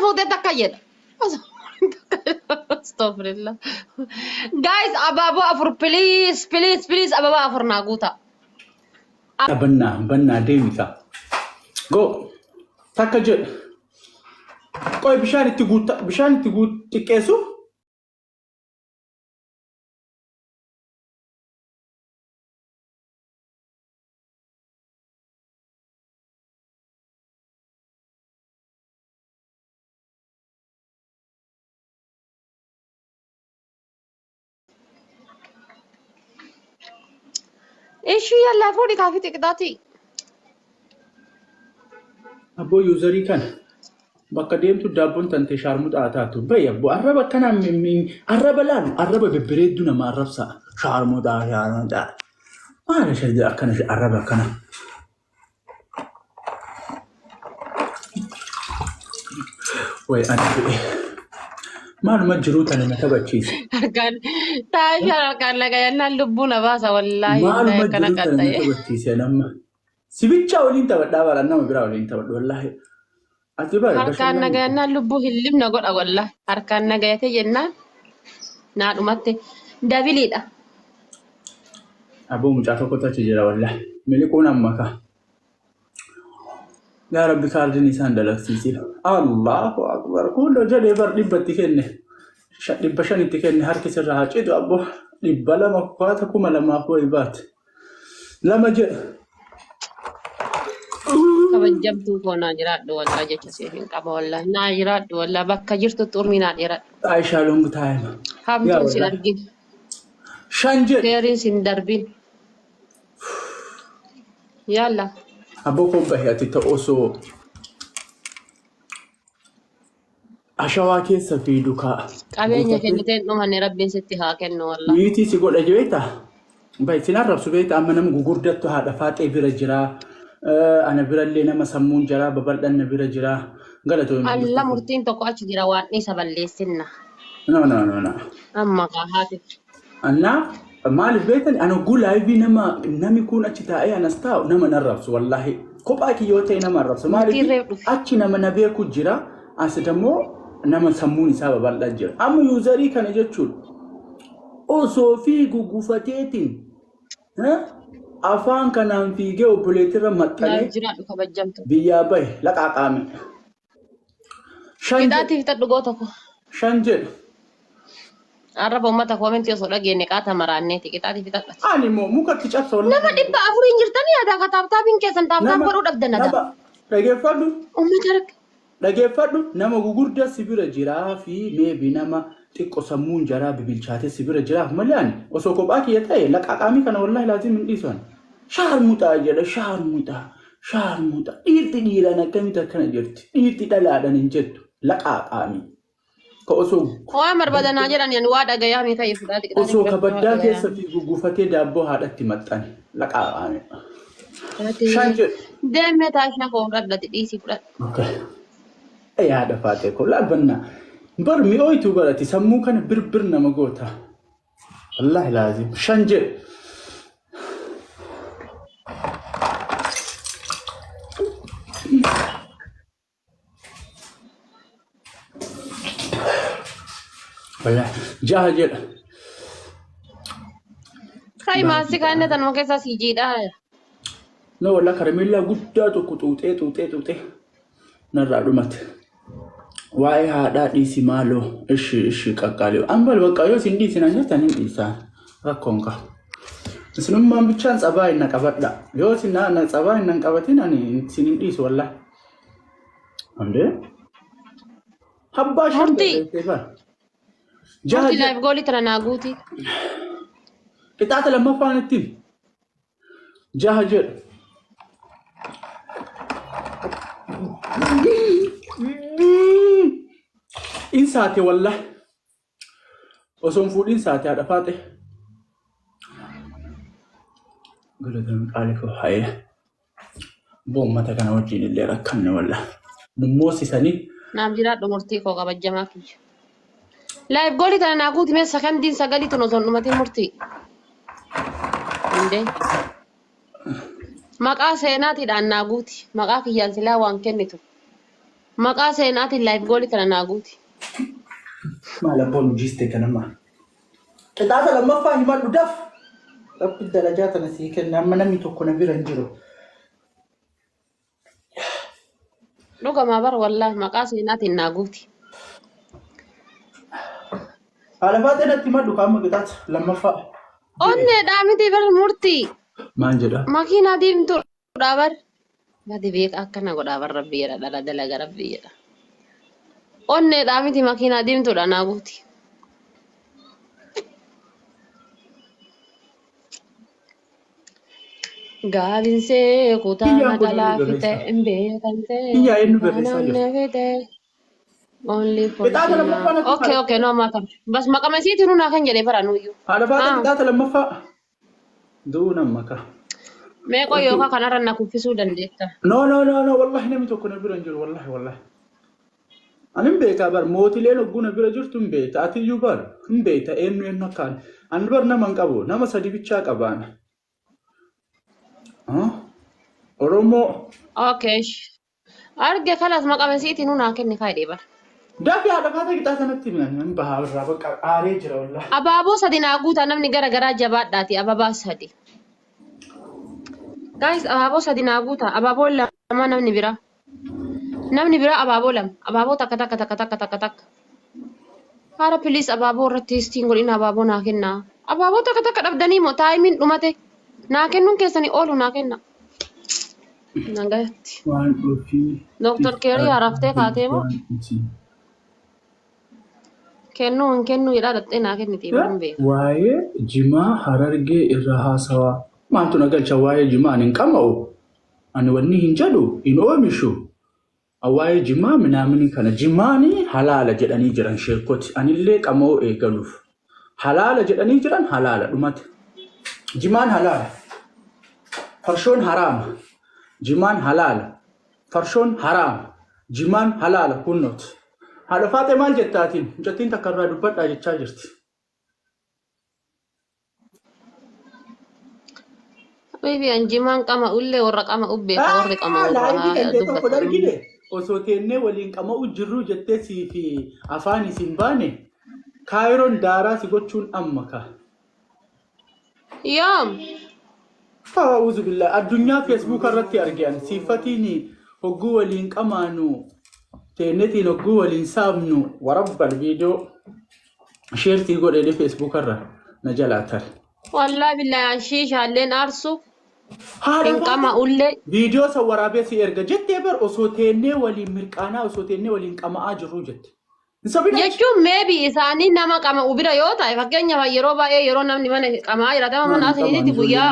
فوتي تكيد استغفر الله guys أبابا أفر بليز بليز بليز أبابا أفر ناقوتا بنا ديميكا جو تكجل قوي بشان تقول تكيسو إيش يلا فوري كافي تقداتي أبو يوزري كان bakka deemtu daabboon tante shaarmuxaa taatu bayya bu arraba kana arraba laal arraba bebbereeddu nama arrabsa shaarmuxaa maala shayda akkana arraba kana way ani maaluma jiru tana na tabachiisa أركان تاشا أركان لقى ينا اللبونا باسا والله maaluma كنا jiru tana na قطعي tabachiisa nama sibicha waliin tabadhaa bara nama biraa waliin tabadhu wallahi ati bara أركان لقى bashannaan ينا اللبو هلم نقول والله أركان لقى يتجنن نار أمتي دابلي ده aboo mucaa tokkotu jira wallahi miliquun ammaka يا ربي كاردني ساندلك سيسي الله أكبر كله جل يبر لبتي كنه لبشان تكنه هركي سرها جد أبو لبلا ما فاتكم لما هو يبات لما جاء kabajjabtu ko naajiraadhu wallah jecha seefin qaba wallah naajiraadhu wallah bakka jirtu xurmi naajiraadhu عايشة لونج تايم يا hamtuun sin والله argin شنجد seeriin sin darbin yalla أبوكم بهياتي تأوسو أشواكي سفيدوكا qabeenya kenniteen dhumanne rabbiin sitti haa kennu wallah ميتي سيقول أجويتا بيتنا رب سبيتا أما نم غوردتو هذا فاتي برجرا أنا برالي نما سمون جرا ببرد أنا برجرا قالتو alla murtiin tokko achi jira waan isa balleessinna no amma qahaati أنا مال بيتني أنا أقول لايفي نما يكون أشتاء أنا استاو نما نرفس والله كوباك يوتي نما نرفس مالي murtiin reef أشي نما نبيه كجرا أستمو نما سموني سابا بالدجر أما يوزري كان يجتشول أو صوفي غوغوفتيتين ها أفان كان في جو بوليتر مكاني naajiraadhu kabajjamtu بيابي لك عقامي شنجل qixaatiif tadhu goota ko شنجل arraba ummata koomentii osoo dhageenne qaata maraanneeti qixaatiif tadhati أنا مو كتشات والله nama dhibba afuriin jirtanii aadaa kataabtaabiin keessan taabtaan نما godhuu dhabdanada نما رجفادو ummata rakka Dhaggeeffadhu nama gugurdaa sibira jiraa fi meebi nama xiqqoo sammuun jaraa bibilchaatee sibira jiraaf malee ani osoo kophaa kiyya ta'e laqaqaamii kana wallahi laaziim hin dhiisan. Shaarmuxaa jedha shaarmuxaa dhiirti dhiiraan akkamitti akkana jirti dhiirti dhalaadhaan hin jettu laqaqaamii. Ka waan barbaadanaa jedhan yan waa dhagayaa mi ta'e fudhaati osoo kabaddaa keessa fi guggufatee daabboo haadhatti maxxane laqaqaamii. Shan jedhu. deemee taashaa koo fudhadhati dhiisii fudhadha. Yaada faatee ko laabbanna bar mi'ooytu barati sammuu kana birbir nama goota wallahi laazim shan jedhe wallahi jaha jedha kai maasi kaanne tanuma keessa sii jiidhaa no wallahi karamellaa guddaa tokko xuuxee narraa dhumate waa'ee haadhaa dhiisi maaloo ishii qaqqaalee ambal bakka yoo isin dhiisin anyatan hin dhiisan rakkoon qabu isinummaan bichaan tsabaa hin qabadha yoo isin na tsabaa hin qabatin ani isin hin dhiisu wallahi amdee habbaa shan beekee bara murtii laayif goolii tana naa guutii qixaata lammaffaan ittiin jaha jedhu insaate wallahi osoon fuudhin saate haadha faate galatam qaalifu hayya boommata kana wajjin illee rakkanne wallahi nummoosisanii naaf jiraadhu murtii koo kabajjamaa kiyya laayif goolii tana naa guutii mee sakandiin sagalii tun osoon dhumatiin murtii indee maqaa seenaatiidhaan naa guuti maqaa kiyyaan silaa waan kennitu maqaa seenaatiin live goolii kana naa guuti. Maal abboon jiste kanama. Qixaata lammaffaa himadhu daf. Rabbi darajaa tana sii kenna amma namni tokko na bira hin jiru. Dhugamaa bar wallaahi maqaa seenaatiin naa guuti. Haala baatee natti himadhu qaama qixaata lammaffaa. Onneedhaa miti bar murtii. Maal jedha? Makiinaa diimtuudha bar. Gadi beeka akkana godhaa bar rabbiidha dhala dalaga rabbiidha. Onneedhaa miti makiinaa diimtuudha naa guuti. Gaabinsee kutaa magaalaa fite hin beekamte. Iyyaa eenyu barreessaa jirtu? Only for okay, no matter. Bas maqama isiitiin hunaa kan jedhee bara nuyyuu. Haala baatee qixaata lammaffaa. Duuna maka. Meeqoo yookaan kanarra na kuffisuu dandeetta. No, wallahi namni tokko na bira hin jiru wallahi. Ani hin beekaa bar mootileen hogguu na bira jirtu hin beekta atiyyuu bar hin beekta eenyu akkaan. Ani bar nama hin qabu nama sadi bichaa qabaana. Oromoo. Okay. Arge kalas maqama isiitiin hunaa kenni faayidee bara. Dafii haadha baatee qixaata natti himan bahaa irraa bakka aaree jira wallahi. Abaaboo sadi naa guutaa namni gara garaa jabaadhaati ababaa sadi. Guys, abaaboo sadi naa guutaa abaaboo lama namni biraa. Namni biraa abaaboo lama abaaboo takka. Haara piliis abaaboo irratti istiin godhin abaaboo naa kennaa. Abaaboo takka dhabdanii moo taayimiin dhumate naa kennuun keessanii oolu naa kenna. Nagayatti. Waan ofii. Dr. Keerii haraftee kaatee moo? Kennu jedhaa dhattee naa kenniti hin beeku. Waa'ee jimaa harargee irra haasawaa. Maaltu na galcha waa'ee jimaa ani hin qama'u. Ani wanni hin jedhu hin oomishu. Waa'ee jimaa minaamini kana jimaani halaala jedhanii jiran sheekoti. Anillee qama'uu eegaluuf. Halaala jedhanii jiran halaala dhumate. Jimaan halaala. Farshoon haraama. Jimaan halaala. Farshoon haraama. Jimaan halaala kunnooti. Haadha faatee maal jettaatiin? Mucattiin takka irraa dubbadhaa jechaa jirti. Bibi anjimaan qama ullee warra qama ubbeeka warri qama dubbatu. Osoo teennee waliin qama'u jirru jettee sii fi afaan isin baane kaayiroon daaraa si gochuun amma ka. Yoom. A'uuzu billaa addunyaa feesbuuka irratti argan siifatiin hogguu waliin qamaanu. Teenetiin hogguu waliin saabnu warabbal viidiyoo sheertii godhee feesbuuka irra na jalaa tare. Wallaahi billahi shiishaalleen aarsu hin qama ullee. Viidiyoo san waraabee si erga jettee bar osoo teennee waliin mirqaanaa osoo teennee waliin qama'aa jirru jette. Jechuun meebi isaanii nama qama ubira yoo ta'e fakkeenyaaf yeroo baay'ee yeroo namni mana qamaa jiraatama mana asinitti guyyaa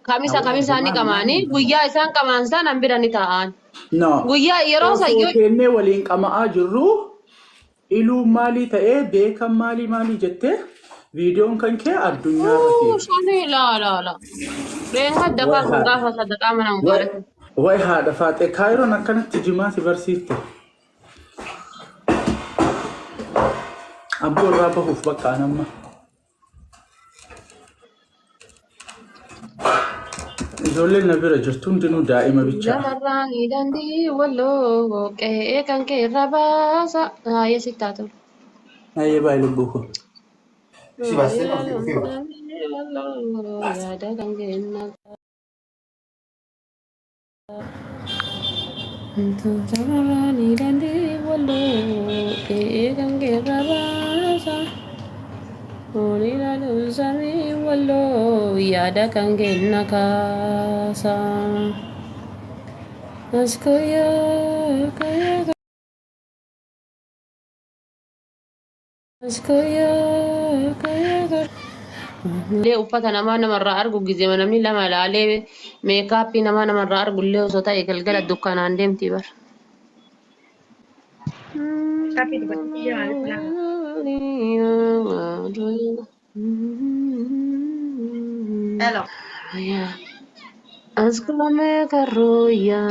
kamisa ni qamaanii guyyaa isaan qamaan san an bira ni taa'an. Guyyaa yeroo sayyoo teennee waliin qama'aa jirru iluu maalii ta'ee beekan maalii jettee viidiyoon kan kee addunyaa irratti. Shanii la. Reenga dakaa kun gaafa sadaqaa mana mubaaraka. Wayi haadha faatee kaayiroon akkanatti jimaa si barsiifte. Abboo irraa bahuuf bakka anamma. Ijoolleen na bira jirtu hundinuu daa'ima bichaa. Jamarraan hidhandii walloo qe'ee kan kee irra baasa. Haayee sittaa tolu. Haayee baay'ee lubbuu kun. Yaada kan kenna. Jamarraan hidhandii walloo qe'ee kan kee irra baasa. Onila lusami wallo yaada kan kenna kaasa. Askoya kaya. Lee uffata namarraa argu gizee namni lama laalee meekaappii namarraa argu illee osoo ta'e galgala dukkanaan deemti bar. Hello. Askulame karoya.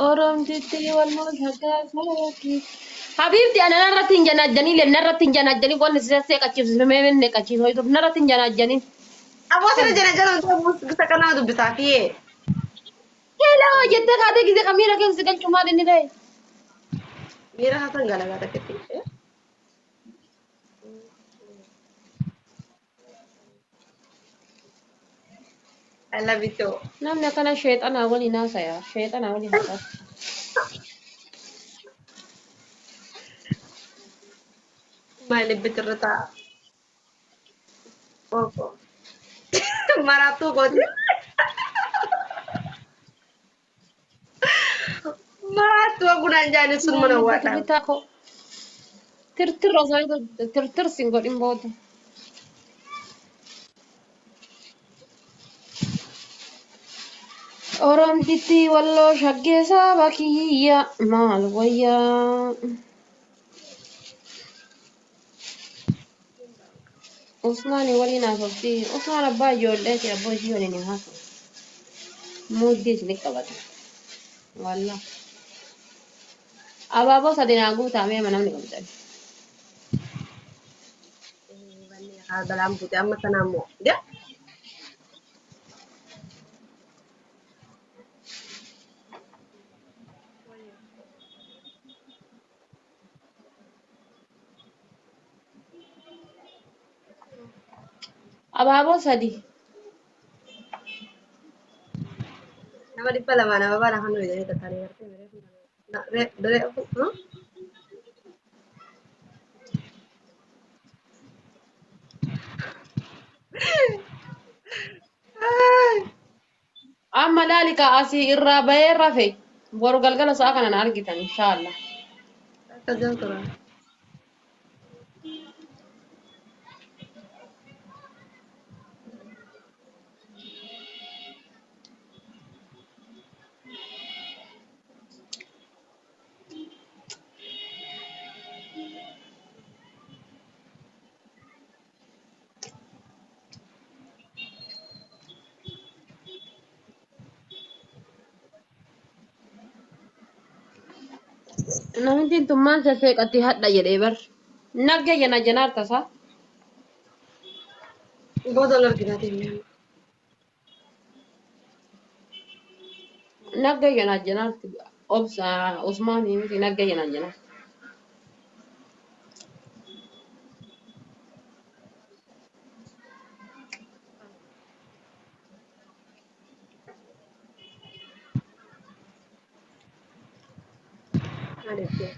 Orang titi walmo jaga saraki. Habibti ana narratti hin janajjanii le narratti hin janajjanii qonni sisee qachiifsime meemne qachiifoo itu narratti hin janajjanii. Aboo sana jana jana untuk musik sekarang tu bisa fiye. Hello, jette kaate gize kamira keessa galchu maal inni ta'e? Mira Hasan galagaa takkitti. I love you too. Namni akkana sheexanaa waliin haasaya. Sheexanaa waliin haasaya. Maali bitirta. Opo. Maratu koti. Maratu aku nanjani sun mana Maalli wada. bitirri taako. Tirtir osoo tirtir sin godhin booda. Oromtitti walloo shaggeessaa bakiyya maal wayyaa. Usmaani waliin haasofti. Usmaan abbaa ijoolleeti abbaa ishii waliin hin haasawu. Muuddii isin qabata. Walla. Abaaboo sadi naa guutamee mana namni qabdan. Dalam putih amma tanamu. Dia. Abaaboo sadi. Nama di pala mana baba nak hanu ini ketari ngerti mereka. Nak dari aku. Amma laali asii irraa bahee rafe. Boru galgala sa'a kana na argitan inshaallah. Kerja turun. Namichi tummaan sasseeqatti hadha jedhee bar. Nagga jana janaar tasaa. $2 kita tinggal. Nagga jana janaar obsa Usmaan miti nagga jana janaar. Ada sih.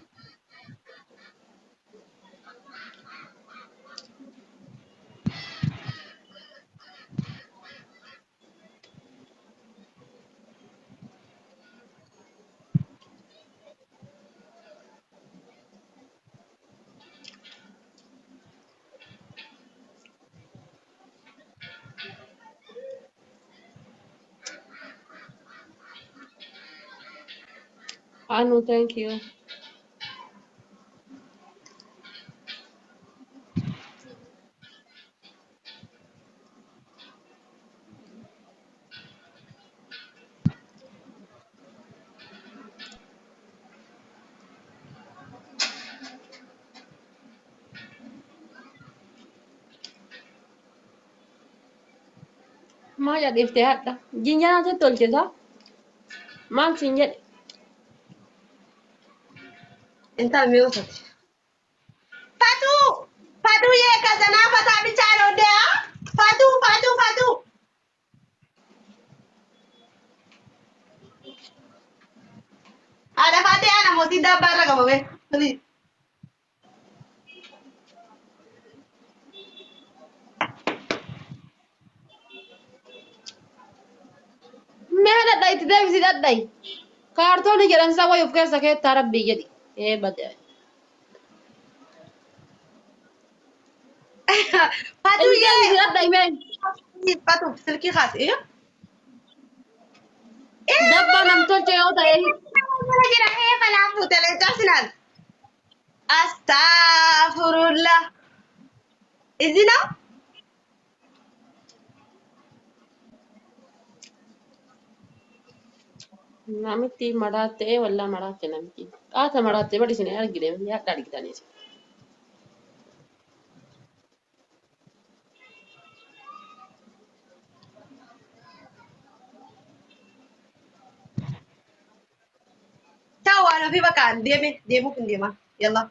Anu thank you. Maal jedhiftee hadha? Jinjanaatti tolchisa. Maal siin jedhe? Inta miusat. Fatu, Fatu ye kazana fata bicharo dea. Fatu, Fatu, Fatu. Ada Fatu ana moti dabara kamu be. Please. Mee hadha itti deebisi dhadhayi. Kaartoonni jedhan isa wayii of keessa keettaa rabbii jedhi. Badee. Fatu Itti ye. deebisi dhadhayi mee. Fatu silki khas iya. Dabbaa namtolchee yoo ta'e. Mana jira kanaafuu televiizyinaan. Astaghfirullah. Izina? Namitti maraattee wallaa maraatte namitti. Qaata maraattee badi isin argine yaadda argitanis. أنا في مكان ديمو في ديما يلا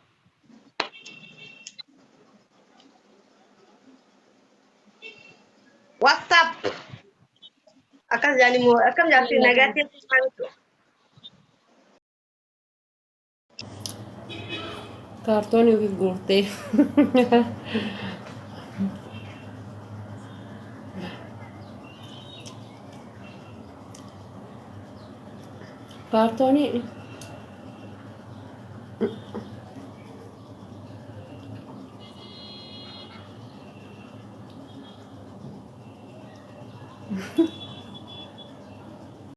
واتساب أكم يعني مو أكم جالسين يلا كان نجاتي كرتوني في جورتي كرتوني